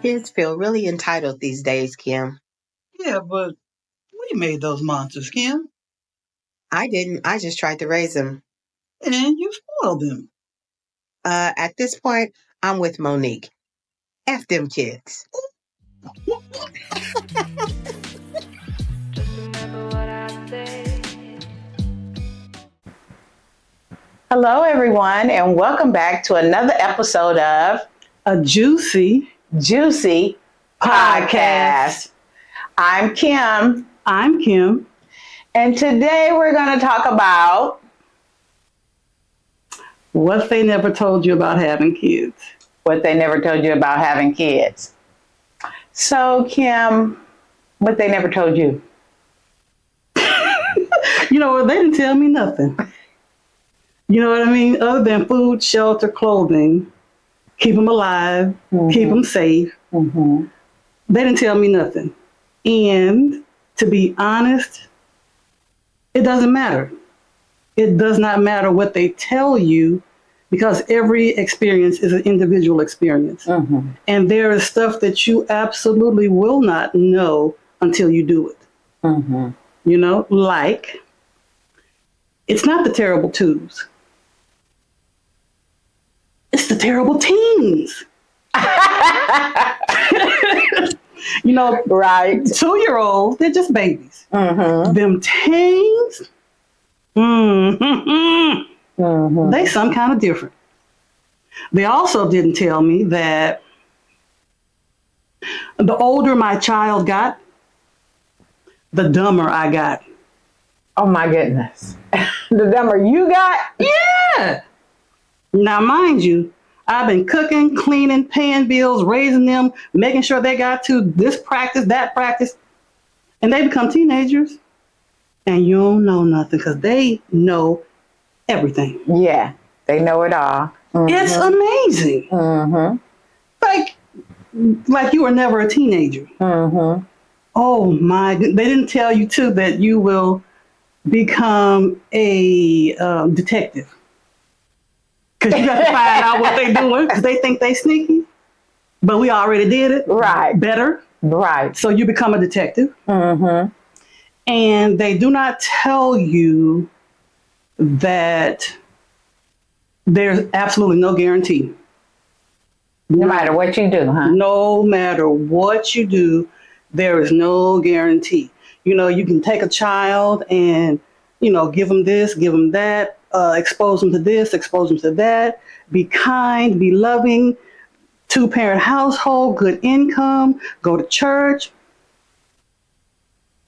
Kids feel really entitled these days, Kim. Yeah, but we made those monsters, Kim. I didn't. I just tried to raise them. And you spoiled them. At this point, I'm with Monique. F them kids. Hello, everyone, and welcome back to another episode of A Juicy Podcast. I'm Kim, I'm Kim. and today we're going to talk about What they never told you about having kids. what they never told you about having kids. So, Kim, what they never told you? You know what? They didn't tell me nothing. You know what I mean? Other than food, shelter, clothing, keep them alive, keep them safe. Mm-hmm. They didn't tell me nothing. And to be honest, it doesn't matter. It does not matter what they tell you because every experience is an individual experience. Mm-hmm. And there is stuff that you absolutely will not know until you do it. Mm-hmm. You know, like, it's not the terrible twos. It's the terrible teens. You know, Right. 2-year-olds, they're just babies. Mm-hmm. Them teens, Mm-hmm. they some kind of different. They also didn't tell me that the older my child got, the dumber I got. Oh, my goodness. The dumber you got? Yeah. Now, mind you, I've been cooking, cleaning, paying bills, raising them, making sure they got to this practice, that practice, and they become teenagers, and you don't know nothing because they know everything. Yeah, they know it all. Mm-hmm. It's amazing. Mm-hmm. Like you were never a teenager. Mm-hmm. Oh my! They didn't tell you too that you will become a detective. Because you got to find out what they're doing because they think they sneaky. But we already did it. Right. Better. Right. So you become a detective. Mm-hmm. And they do not tell you that there's absolutely no guarantee. No matter what you do, huh? No matter what you do, there is no guarantee. You know, you can take a child and, you know, give them this, give them that, expose them to this, expose them to that, be kind, be loving, 2-parent household, good income, go to church.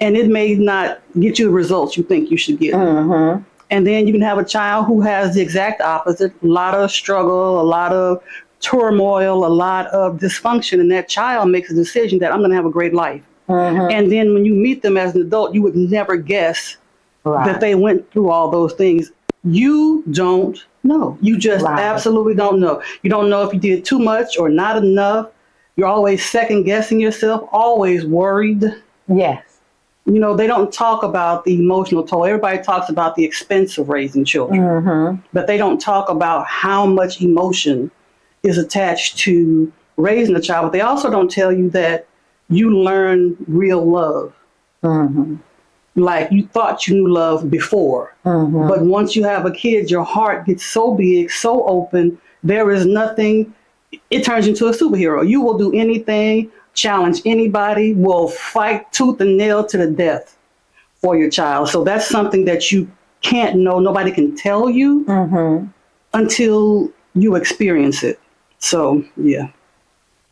And it may not get you the results you think you should get. Mm-hmm. And then you can have a child who has the exact opposite, a lot of struggle, a lot of turmoil, a lot of dysfunction, and that child makes a decision that I'm going to have a great life. Mm-hmm. And then when you meet them as an adult, you would never guess Right. that they went through all those things. You don't know. You just Right. absolutely don't know. You don't know if you did too much or not enough. You're always second guessing yourself, always worried. Yes. You know, they don't talk about the emotional toll. Everybody talks about the expense of raising children, Mm-hmm. but they don't talk about how much emotion is attached to raising a child. But they also don't tell you that you learn real love. Mm-hmm. Like you thought you knew love before. Mm-hmm. But once you have a kid, your heart gets so big, so open, there is nothing, it turns you into a superhero. You will do anything, challenge anybody, will fight tooth and nail to the death for your child. So that's something that you can't know, nobody can tell you Mm-hmm. until you experience it. So, yeah,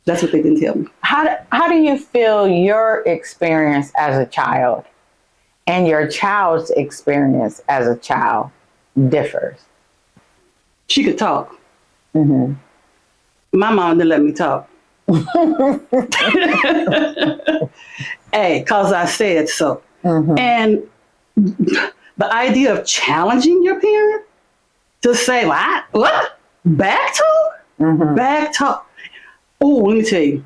that's what they didn't tell me. How do you feel your experience as a child and your child's experience as a child differs? She could talk. Mm-hmm. My mom didn't let me talk. Hey, because I said so. Mm-hmm. And the idea of challenging your parent to say, what? Back talk? Mm-hmm. Back talk. Oh, let me tell you.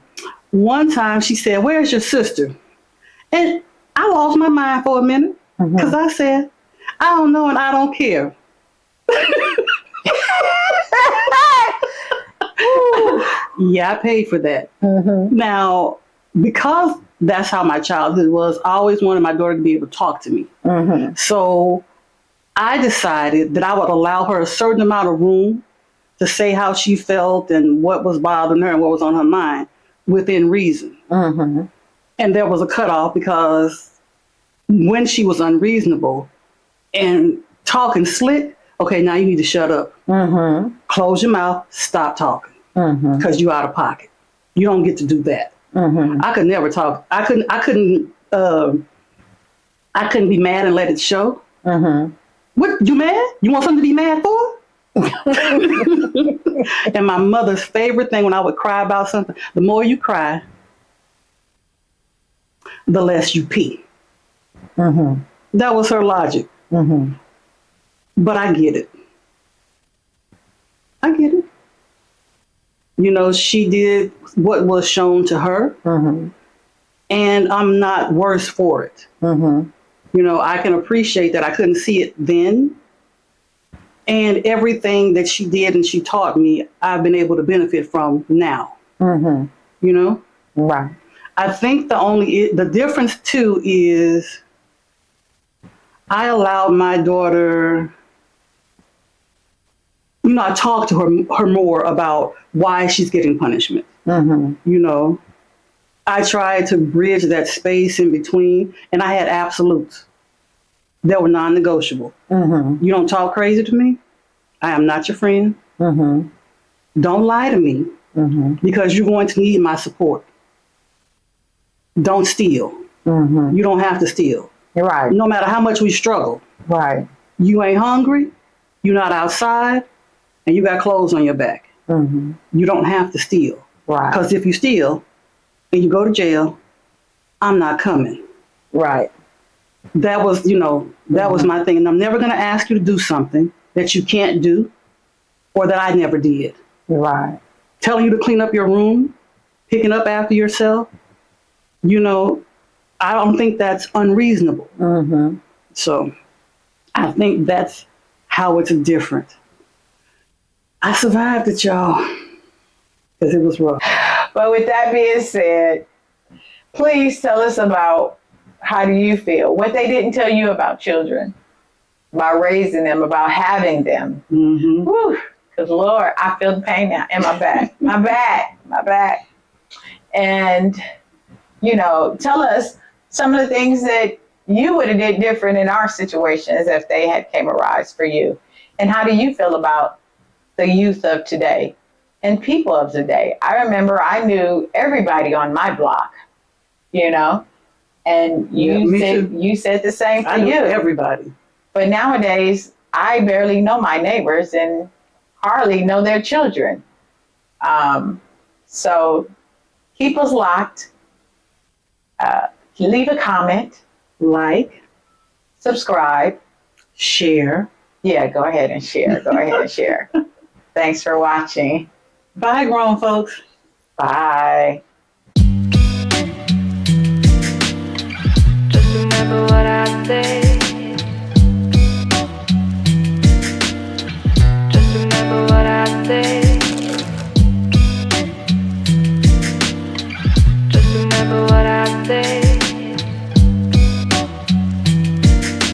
One time she said, where's your sister? And I lost my mind for a minute because I said, I don't know and I don't care. Yeah, I paid for that. Mm-hmm. Now, because that's how my childhood was, I always wanted my daughter to be able to talk to me. Mm-hmm. So I decided that I would allow her a certain amount of room to say how she felt and what was bothering her and what was on her mind within reason. Mm-hmm. And there was a cutoff because when she was unreasonable and talking slick, okay, now you need to shut up. Mm-hmm. Close your mouth, stop talking Mm-hmm. because you're out of pocket. You don't get to do that. Mm-hmm. I could never talk. I couldn't be mad and let it show. Mm-hmm. What, you mad? You want something to be mad for? And my mother's favorite thing when I would cry about something, the more you cry, the less you pee. Mm-hmm. That was her logic. Mm-hmm. But I get it. I get it. You know, she did what was shown to her, Mm-hmm. and I'm not worse for it. Mm-hmm. You know, I can appreciate that I couldn't see it then. And everything that she did and she taught me, I've been able to benefit from now. Mm-hmm. You know, Right. I think the difference too is I allowed my daughter, you know, I talked to her more about why she's getting punishment. Mm-hmm. You know, I tried to bridge that space in between, and I had absolutes that were non-negotiable. Mm-hmm. You don't talk crazy to me, I am not your friend. Mm-hmm. Don't lie to me Mm-hmm. because you're going to need my support. Don't steal. Mm-hmm. You don't have to steal. Right. No matter how much we struggle, Right. you ain't hungry, you're not outside, and you got clothes on your back. Mm-hmm. You don't have to steal. Right. Because if you steal and you go to jail, I'm not coming. Right. That was, you know, that was my thing. And I'm never going to ask you to do something that you can't do or that I never did. Right. Telling you to clean up your room, picking up after yourself, you know, I don't think that's unreasonable. Mm-hmm. So I think that's how it's different. I survived it, y'all, because it was rough. But with that being said, please tell us about how do you feel? What they didn't tell you about children, about raising them, about having them. Mm-hmm. Whew. Because Lord, I feel the pain now in my back, my back. And, you know, tell us some of the things that you would have did different in our situations if they had came arise for you. And how do you feel about the youth of today and people of today? I remember I knew everybody on my block, you know, and you said the same for I knew you. everybody. But nowadays, I barely know my neighbors and hardly know their children. So keep us locked. Leave a comment, Like, subscribe. share. Yeah, go ahead and share. Go ahead and share. Thanks for watching. Bye, grown folks. Bye.